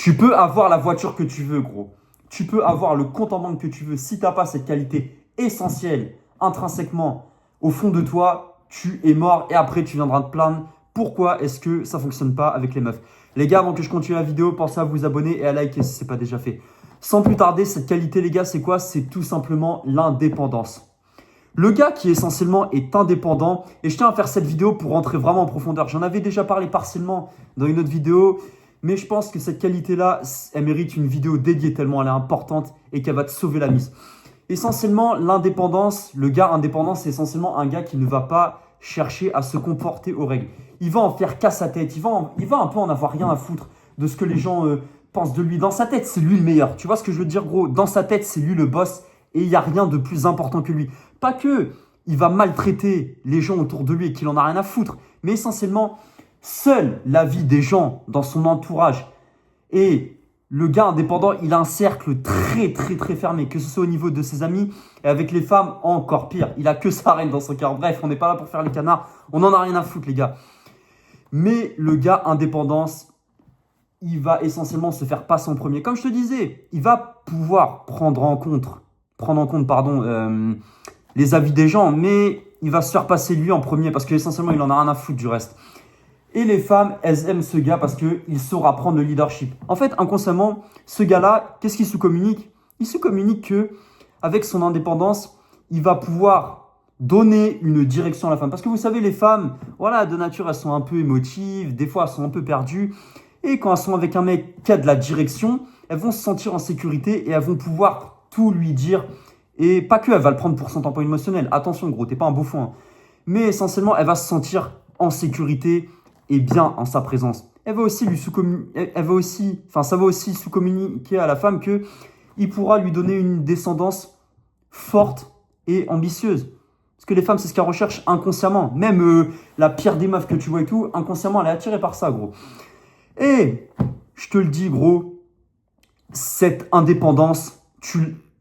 Tu peux avoir la voiture que tu veux, gros. Tu peux avoir le compte en banque que tu veux. Si tu n'as pas cette qualité essentielle, intrinsèquement, au fond de toi, tu es mort et après, tu viendras te plaindre. Pourquoi est-ce que ça ne fonctionne pas avec les meufs? Les gars, avant que je continue la vidéo, pensez à vous abonner et à liker si ce n'est pas déjà fait. Sans plus tarder, cette qualité, les gars, c'est quoi? C'est tout simplement l'indépendance. Le gars qui essentiellement est indépendant, et je tiens à faire cette vidéo pour rentrer vraiment en profondeur. J'en avais déjà parlé partiellement dans une autre vidéo, mais je pense que cette qualité-là, elle mérite une vidéo dédiée tellement elle est importante et qu'elle va te sauver la mise. Essentiellement, l'indépendance, le gars indépendant, c'est essentiellement un gars qui ne va pas chercher à se comporter aux règles. Il va en faire qu'à sa tête, il va un peu en avoir rien à foutre de ce que les gens pensent de lui. Dans sa tête, c'est lui le meilleur. Tu vois ce que je veux dire, gros? Dans sa tête, c'est lui le boss et il n'y a rien de plus important que lui. Pas que il va maltraiter les gens autour de lui et qu'il en a rien à foutre, mais essentiellement, seule la vie des gens dans son entourage et le gars indépendant, il a un cercle très très très fermé, que ce soit au niveau de ses amis et avec les femmes, encore pire. Il a que sa reine dans son cœur. Bref, on n'est pas là pour faire les canards, on n'en a rien à foutre les gars. Mais le gars indépendance, il va essentiellement se faire passer en premier. Comme je te disais, il va pouvoir prendre en compte les avis des gens, mais il va se faire passer lui en premier parce qu'essentiellement, il en a rien à foutre du reste. Et les femmes, elles aiment ce gars parce qu'il saura prendre le leadership. En fait, inconsciemment, ce gars-là, qu'est-ce qu'il se communique? Il se communique que avec son indépendance, il va pouvoir donner une direction à la femme. Parce que vous savez, les femmes, voilà, de nature, elles sont un peu émotives, des fois, elles sont un peu perdues. Et quand elles sont avec un mec qui a de la direction, elles vont se sentir en sécurité et elles vont pouvoir tout lui dire. Et pas que, elle va le prendre pour son tampon émotionnel. Attention, gros, t'es pas un bouffon. Hein. Mais essentiellement, elle va se sentir en sécurité et bien en sa présence. Elle va aussi ça va aussi sous-communiquer à la femme que il pourra lui donner une descendance forte et ambitieuse. Parce que les femmes, c'est ce qu'elles recherchent inconsciemment. Même la pire des meufs que tu vois et tout, inconsciemment, elle est attirée par ça, gros. Et je te le dis, gros, cette indépendance,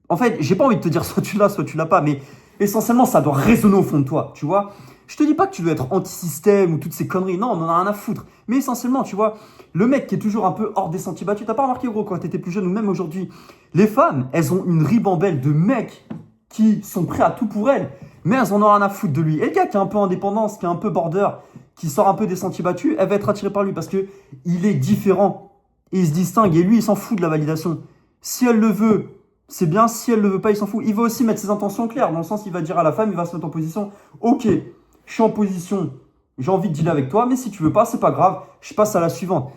en fait, j'ai pas envie de te dire soit tu l'as pas, mais essentiellement, ça doit résonner au fond de toi, tu vois. Je te dis pas que tu dois être anti-système ou toutes ces conneries. Non, on en a rien à foutre. Mais essentiellement, tu vois, le mec qui est toujours un peu hors des sentiers battus, t'as pas remarqué, gros, quand t'étais plus jeune ou même aujourd'hui, les femmes, elles ont une ribambelle de mecs qui sont prêts à tout pour elles, mais elles en ont rien à foutre de lui. Et le gars qui est un peu indépendance, qui est un peu border, qui sort un peu des sentiers battus, elle va être attirée par lui parce que il est différent et il se distingue. Et lui, il s'en fout de la validation. Si elle le veut, c'est bien. Si elle le veut pas, il s'en fout. Il va aussi mettre ses intentions claires, dans le sens, il va dire à la femme, il va se mettre en position, ok, je suis en position, j'ai envie de dealer avec toi, mais si tu veux pas, c'est pas grave, je passe à la suivante.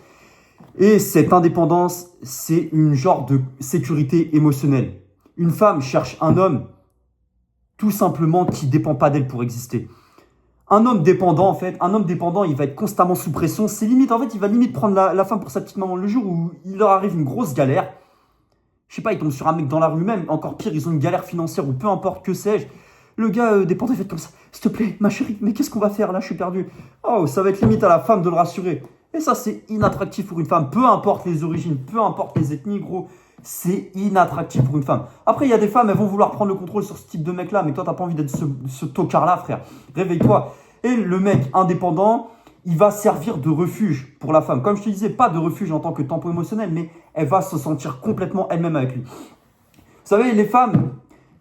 Et cette indépendance, c'est une genre de sécurité émotionnelle. Une femme cherche un homme tout simplement qui dépend pas d'elle pour exister. Un homme dépendant, en fait, il va être constamment sous pression. C'est limite, en fait, il va limite prendre la femme pour sa petite maman. Le jour où il leur arrive une grosse galère, je sais pas, ils tombent sur un mec dans la rue même, encore pire, ils ont une galère financière ou peu importe que sais-je. Le gars dépendant, il fait comme ça. S'il te plaît, ma chérie, mais qu'est-ce qu'on va faire là? Je suis perdu. Oh, ça va être limite à la femme de le rassurer. Et ça, c'est inattractif pour une femme. Peu importe les origines, peu importe les ethnies, gros. C'est inattractif pour une femme. Après, il y a des femmes, elles vont vouloir prendre le contrôle sur ce type de mec-là, mais toi, t'as pas envie d'être ce tocard-là, frère. Réveille-toi. Et le mec indépendant, il va servir de refuge pour la femme. Comme je te disais, pas de refuge en tant que tampon émotionnel, mais elle va se sentir complètement elle-même avec lui. Vous savez, les femmes,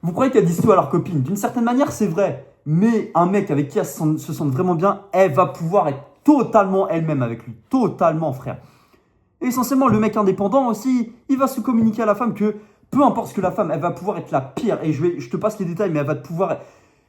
vous croyez qu'elles disent tout à leurs copines. D'une certaine manière, c'est vrai. Mais un mec avec qui elles se sentent vraiment bien, elle va pouvoir être totalement elle-même avec lui. Totalement, frère. Et essentiellement, le mec indépendant aussi, il va se communiquer à la femme que peu importe ce que la femme, elle va pouvoir être la pire. Et je te passe les détails, mais elle va pouvoir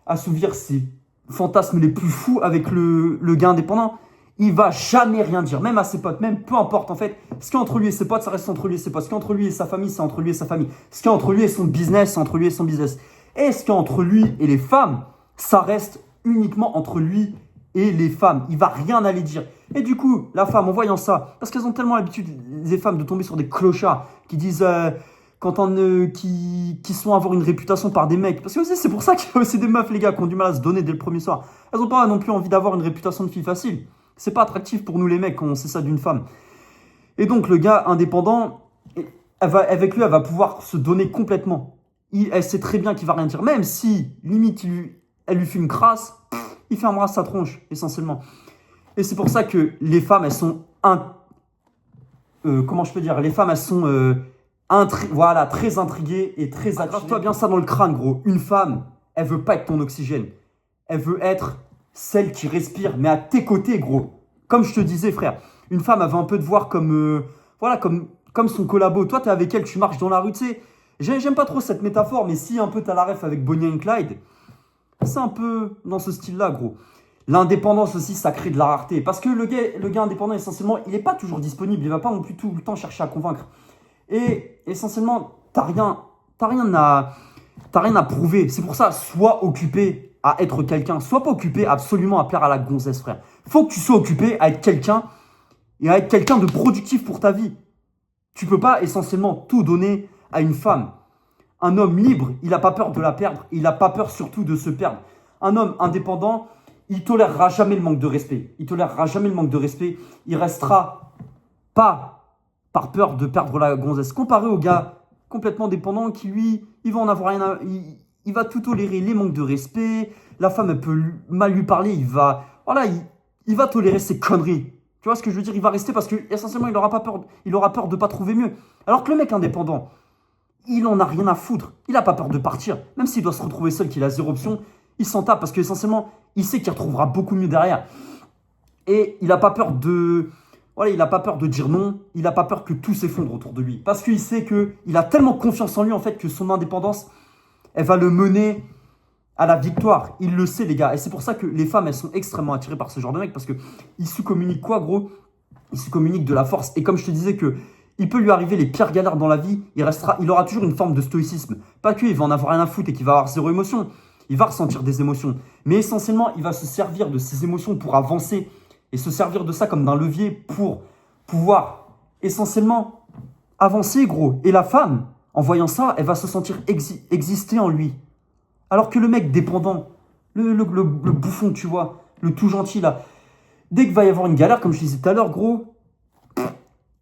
assouvir ses fantasmes les plus fous avec le gars indépendant. Il va jamais rien dire, même à ses potes, même peu importe en fait. Ce qui est entre lui et ses potes, ça reste entre lui et ses potes. Ce qui est entre lui et sa famille, c'est entre lui et sa famille. Ce qui est entre lui et son business, c'est entre lui et son business. Et ce qui est entre lui et les femmes, ça reste uniquement entre lui et les femmes. Il va rien aller dire. Et du coup, la femme, en voyant ça, parce qu'elles ont tellement l'habitude, les femmes, de tomber sur des clochards qui disent qui sont avoir une réputation par des mecs. Parce que aussi, c'est pour ça qu'il y a aussi des meufs, les gars, qui ont du mal à se donner dès le premier soir. Elles n'ont pas non plus envie d'avoir une réputation de fille facile. C'est pas attractif pour nous les mecs quand on sait ça d'une femme. Et donc le gars indépendant, avec lui, elle va pouvoir se donner complètement. Elle sait très bien qu'il va rien dire. Même si, limite, elle lui fait une crasse, il fermera sa tronche, essentiellement. Et c'est pour ça que les femmes, elles sont comment je peux dire, les femmes, elles sont voilà, très intriguées et très attirées. Grave-toi bien ça dans le crâne, gros. Une femme, elle veut pas être ton oxygène. Elle veut être celle qui respire, mais à tes côtés, gros. Comme je te disais, frère, une femme, elle veut un peu te voir comme, voilà, comme son collabo. Toi, t'es avec elle, tu marches dans la rue, tu sais. J'aime pas trop cette métaphore, mais si un peu t'as la ref avec Bonnie and Clyde, c'est un peu dans ce style-là, gros. L'indépendance aussi, ça crée de la rareté. Parce que le gars indépendant, essentiellement, il n'est pas toujours disponible. Il va pas non plus tout le temps chercher à convaincre. Et essentiellement, t'as rien à prouver. C'est pour ça, sois occupé à être quelqu'un. Sois pas occupé absolument à plaire à la gonzesse, frère. Faut que tu sois occupé à être quelqu'un et à être quelqu'un de productif pour ta vie. Tu peux pas essentiellement tout donner à une femme. Un homme libre, il n'a pas peur de la perdre. Il n'a pas peur surtout de se perdre. Un homme indépendant, il tolérera jamais le manque de respect. Il tolérera jamais le manque de respect. Il restera pas par peur de perdre la gonzesse. Comparé au gars complètement dépendant qui, lui, il va en avoir rien à... Il va tout tolérer, les manques de respect. La femme, elle peut mal lui parler. Voilà, il va tolérer ses conneries. Tu vois ce que je veux dire? Il va rester parce que, essentiellement, il aura peur de pas trouver mieux. Alors que le mec indépendant, il en a rien à foutre. Il n'a pas peur de partir. Même s'il doit se retrouver seul, qu'il a zéro option, il s'en tape parce qu'essentiellement, il sait qu'il retrouvera beaucoup mieux derrière. Et il n'a pas peur de... Voilà, il n'a pas peur de dire non. Il n'a pas peur que tout s'effondre autour de lui. Parce qu'il sait qu'il a tellement confiance en lui, en fait, que son indépendance, elle va le mener à la victoire. Il le sait, les gars. Et c'est pour ça que les femmes, elles sont extrêmement attirées par ce genre de mec. Parce qu'il se communique quoi, gros? Il se communique de la force. Et comme je te disais que il peut lui arriver les pires galères dans la vie, il aura toujours une forme de stoïcisme. Pas qu'il va en avoir rien à foutre et qu'il va avoir zéro émotion. Il va ressentir des émotions. Mais essentiellement, il va se servir de ses émotions pour avancer et se servir de ça comme d'un levier pour pouvoir essentiellement avancer, gros. Et la femme, en voyant ça, elle va se sentir exister en lui. Alors que le mec dépendant, le bouffon, tu vois, le tout gentil là, dès qu'il va y avoir une galère, comme je disais tout à l'heure, gros,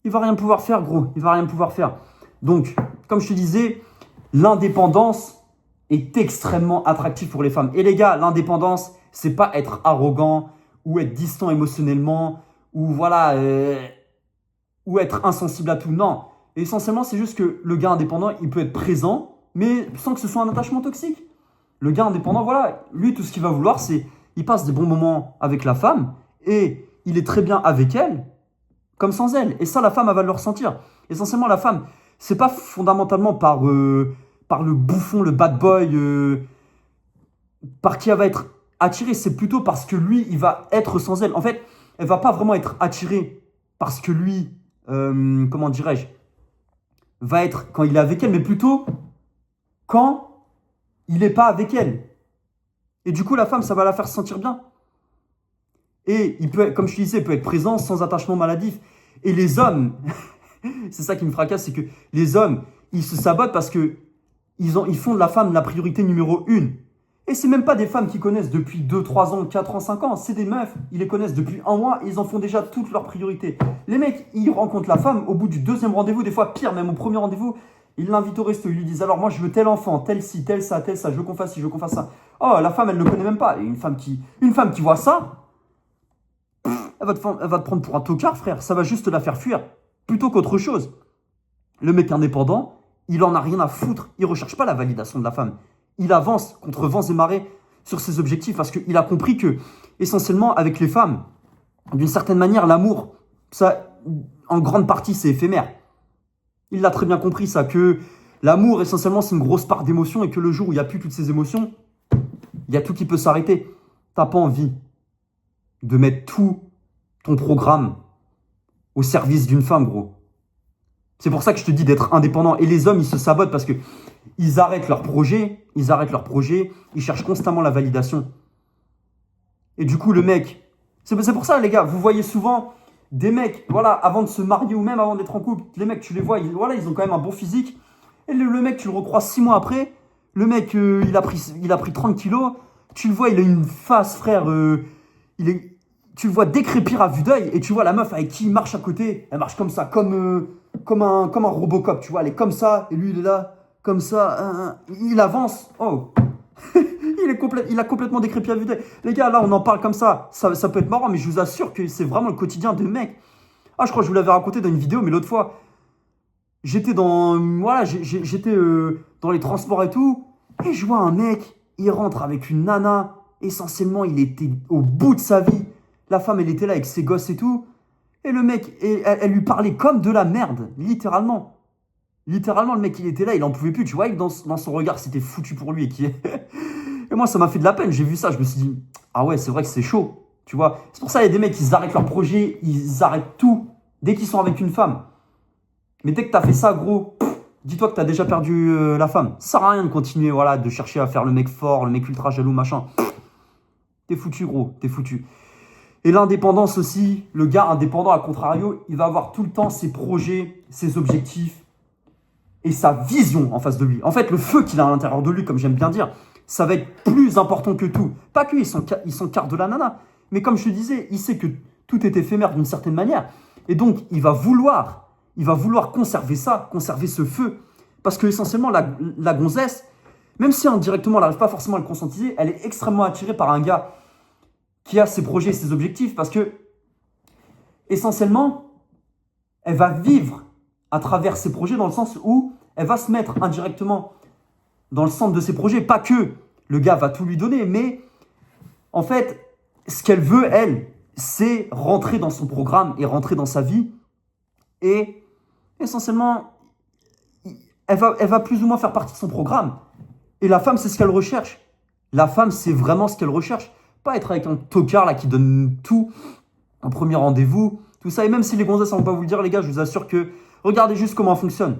il va rien pouvoir faire, gros. Il va rien pouvoir faire. Donc, comme je te disais, l'indépendance est extrêmement attractive pour les femmes. Et les gars, l'indépendance, c'est pas être arrogant ou être distant émotionnellement ou voilà, ou être insensible à tout. Non. Essentiellement, c'est juste que le gars indépendant, il peut être présent, mais sans que ce soit un attachement toxique. Le gars indépendant, voilà, lui, tout ce qu'il va vouloir, c'est il passe des bons moments avec la femme et il est très bien avec elle, comme sans elle. Et ça, la femme, elle va le ressentir. Essentiellement, la femme, c'est pas fondamentalement par le bouffon, le bad boy, par qui elle va être attirée. C'est plutôt parce que lui, il va être sans elle. En fait, elle va pas vraiment être attirée parce que lui, comment dirais-je, va être quand il est avec elle, mais plutôt quand il n'est pas avec elle. Et du coup, la femme, ça va la faire se sentir bien. Et il peut, comme je te disais, il peut être présent sans attachement maladif. Et les hommes, c'est ça qui me fracasse, c'est que les hommes, ils se sabotent parce que ils font de la femme la priorité numéro 1. Et c'est même pas des femmes qui connaissent depuis 2, 3 ans, 4 ans, 5 ans. C'est des meufs, ils les connaissent depuis un mois et ils en font déjà toutes leurs priorités. Les mecs, ils rencontrent la femme au bout du deuxième rendez-vous, des fois pire, même au premier rendez-vous, ils l'invitent au resto, ils lui disent alors moi je veux tel enfant, tel ci, tel ça, je veux qu'on fasse ci, je veux qu'on fasse ça. Oh, la femme, elle ne le connaît même pas. Et une femme qui voit ça, elle va te prendre pour un tocard, frère. Ça va juste la faire fuir, plutôt qu'autre chose. Le mec indépendant, il en a rien à foutre. Il ne recherche pas la validation de la femme. Il avance contre vents et marées sur ses objectifs parce qu'il a compris que, essentiellement, avec les femmes, d'une certaine manière, l'amour, ça, en grande partie, c'est éphémère. Il l'a très bien compris, ça, que l'amour, essentiellement, c'est une grosse part d'émotion et que le jour où il n'y a plus toutes ces émotions, il y a tout qui peut s'arrêter. T'as pas envie de mettre tout ton programme au service d'une femme, gros. C'est pour ça que je te dis d'être indépendant. Et les hommes, ils se sabotent parce que ils arrêtent leur projet, ils cherchent constamment la validation. Et du coup, le mec... C'est pour ça, les gars, vous voyez souvent des mecs, voilà, avant de se marier ou même avant d'être en couple, les mecs, tu les vois, ils ont quand même un bon physique. Et le mec, tu le recroises 6 mois après, le mec, il a pris 30 kilos, tu le vois, il a une face, frère, tu le vois décrépir à vue d'œil, et tu vois la meuf avec qui il marche à côté, elle marche comme ça, comme un Robocop, tu vois, elle est comme ça, et lui, il est là, comme ça, il avance, oh il a complètement décrépit à vue d'œil. Les gars, là, on en parle comme ça peut être marrant, mais je vous assure que c'est vraiment le quotidien de mecs. Ah, je crois que je vous l'avais raconté dans une vidéo, mais l'autre fois, j'étais dans, voilà, j'étais dans les transports et tout, et je vois un mec, il rentre avec une nana, essentiellement, il était au bout de sa vie. La femme, elle était là avec ses gosses et tout, et le mec, elle lui parlait comme de la merde, littéralement. Littéralement, le mec, il était là, il en pouvait plus. Tu vois, que dans son regard, c'était foutu pour lui. Et moi, ça m'a fait de la peine. J'ai vu ça, je me suis dit, ah ouais, c'est vrai que c'est chaud. Tu vois, c'est pour ça, il y a des mecs, ils arrêtent leur projet, ils arrêtent tout dès qu'ils sont avec une femme. Mais dès que tu as fait ça, gros, dis-toi que tu as déjà perdu la femme. Ça sert à rien de continuer, voilà, de chercher à faire le mec fort, le mec ultra jaloux, machin. T'es foutu, gros, t'es foutu. Et l'indépendance aussi, le gars indépendant, à contrario, il va avoir tout le temps ses projets, ses objectifs et sa vision en face de lui. En fait, le feu qu'il a à l'intérieur de lui, comme j'aime bien dire, ça va être plus important que tout. Pas qu'il s'en carte de la nana, mais comme je te disais, il sait que tout est éphémère d'une certaine manière. Et donc, il va vouloir conserver ça, conserver ce feu. Parce que essentiellement, la gonzesse, même si indirectement, elle n'arrive pas forcément à le conscientiser, elle est extrêmement attirée par un gars qui a ses projets, ses objectifs. Parce que, essentiellement, elle va vivre à travers ses projets dans le sens où elle va se mettre indirectement dans le centre de ses projets. Pas que le gars va tout lui donner, mais en fait, ce qu'elle veut, elle, c'est rentrer dans son programme et rentrer dans sa vie. Et essentiellement, elle va plus ou moins faire partie de son programme. Et la femme, c'est ce qu'elle recherche. La femme, c'est vraiment ce qu'elle recherche. Pas être avec un tocard là qui donne tout en premier rendez-vous, tout ça. Et même si les gonzesses ne vont pas vous le dire, les gars, je vous assure que regardez juste comment elle fonctionne.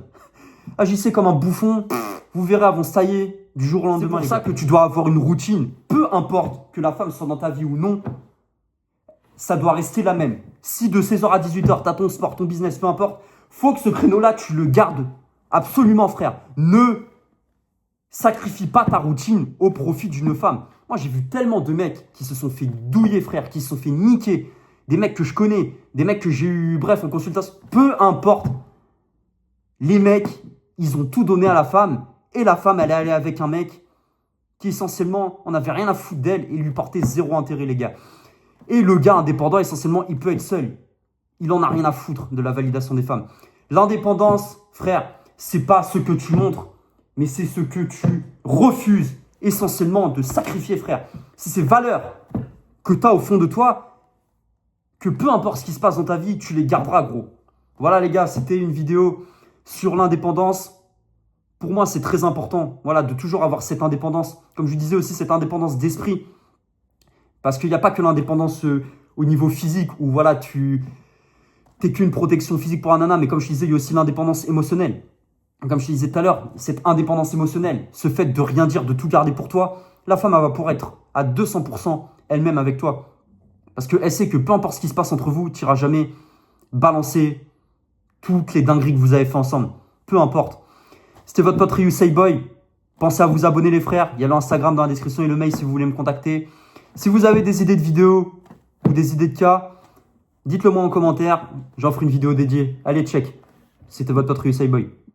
Agissez comme un bouffon, vous verrez, elles vont se tailler du jour au lendemain. C'est pour ça que tu dois avoir une routine. Peu importe que la femme soit dans ta vie ou non, ça doit rester la même. Si de 16h à 18h, tu as ton sport, ton business, peu importe, faut que ce créneau-là, tu le gardes. Absolument, frère. Ne sacrifie pas ta routine au profit d'une femme. Moi, j'ai vu tellement de mecs qui se sont fait douiller, frère, qui se sont fait niquer. Des mecs que je connais, des mecs que j'ai eu, bref, en consultation. Peu importe. Les mecs, ils ont tout donné à la femme. Et la femme, elle est allée avec un mec qui, essentiellement, on n'avait rien à foutre d'elle et lui portait zéro intérêt, les gars. Et le gars indépendant, essentiellement, il peut être seul. Il en a rien à foutre de la validation des femmes. L'indépendance, frère, c'est pas ce que tu montres, mais c'est ce que tu refuses essentiellement de sacrifier, frère. C'est ces valeurs que tu as au fond de toi, que peu importe ce qui se passe dans ta vie, tu les garderas, gros. Voilà, les gars, c'était une vidéo sur l'indépendance. Pour moi, c'est très important, voilà, de toujours avoir cette indépendance. Comme je disais aussi, cette indépendance d'esprit. Parce qu'il n'y a pas que l'indépendance au niveau physique, où voilà, tu n'es qu'une protection physique pour un nana, mais comme je disais, il y a aussi l'indépendance émotionnelle. Comme je te disais tout à l'heure, cette indépendance émotionnelle, ce fait de rien dire, de tout garder pour toi, la femme, elle va pouvoir être à 200% elle-même avec toi. Parce qu'elle sait que peu importe ce qui se passe entre vous, tu n'iras jamais balancer toutes les dingueries que vous avez fait ensemble. Peu importe. C'était votre pote Ryu Sayboy. Pensez à vous abonner, les frères. Il y a l'Instagram dans la description et le mail si vous voulez me contacter. Si vous avez des idées de vidéos ou des idées de cas, dites-le moi en commentaire. J'en ferai une vidéo dédiée. Allez, check. C'était votre pote Ryu Sayboy.